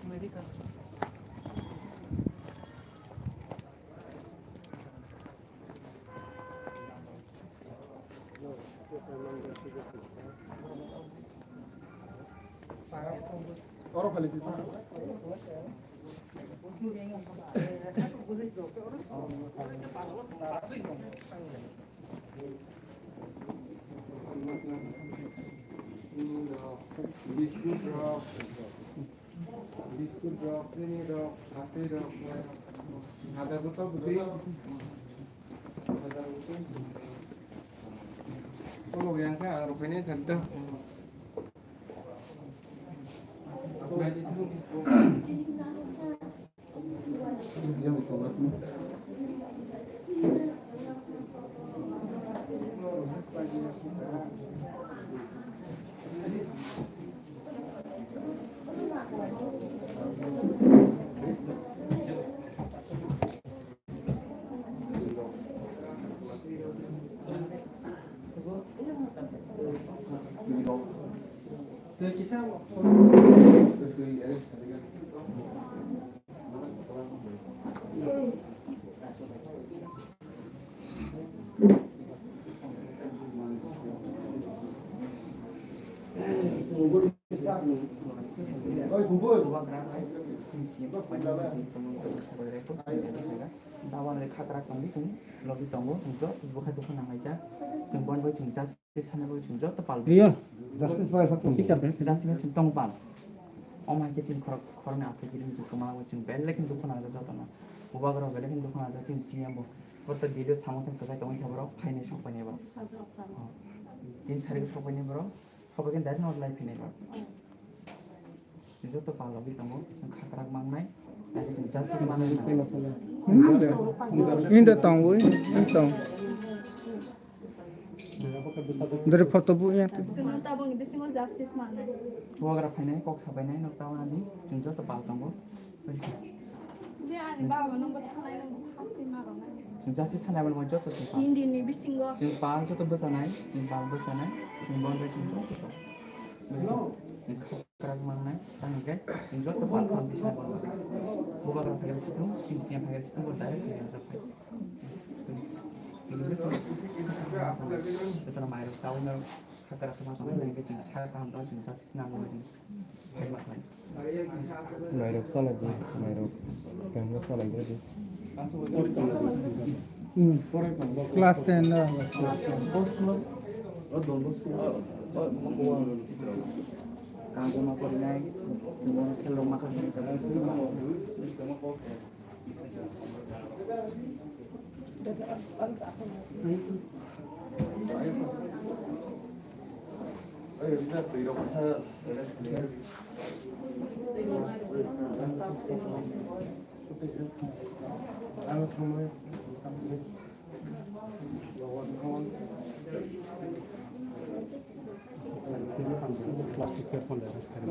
Speaker 2: Amerika
Speaker 6: Orang Palestina. Ada betul betul. Kalau yang kan rupanya tentu. Tawang lekha kerak kami jeng lobby tonggo jengjo ibu khatu kena aja jengbuan boy jeng justice sana boy jengjo tepal Clear. Justice by satu.
Speaker 2: justice jeng pal om hai jeng korona apa jadi jeng kemana boy jeng belek jeng dukun aja jatana ubah karo belek jeng dukun aja jeng siam bo kota video samutan kesai tongi kabro paine shop paine bro ini sari shop paine bro hobagen dari not life paine bro जों जत पालाबि दङ जों खाग्राक मांनाय आरो जों जास्टिस मानाय
Speaker 9: Inda tong ui, tong. Dari foto bu ya.
Speaker 10: Single tabang itu single justice mana?
Speaker 2: हौवाग्रा फायनाय कक साबायनाय नक्तावानि जों जत पाल दङ
Speaker 10: Dia ani bawa nombor tanah yang Hasin marona.
Speaker 2: जों जास्टिस सानायबो दङ जत जों पाल
Speaker 10: Ini ni bisingo.
Speaker 2: जों पाल जत बोजानाय जों पाल बोजानाय जों बनबाय जों जत दं जों खाग्राक मांनाय जानिखाय जों जत पाल फाउन्डेसन हौवाग्रा फायग्रा सिथुं सिंसिया फायग्रा सिथुं डाइरेक्ट फायग्रा जाबाय Kita main tahu nak kakak sama sama yang kita cara tahu tahu jenis asis nama ini hebat kan?
Speaker 4: Mairo sana di Mairo kamera sana di
Speaker 9: Kelas 10 lah.
Speaker 2: Bos lo, don bos lo, mau kamu mau pergi naik, semua kalau makan
Speaker 1: plastik serpon dari sekarang.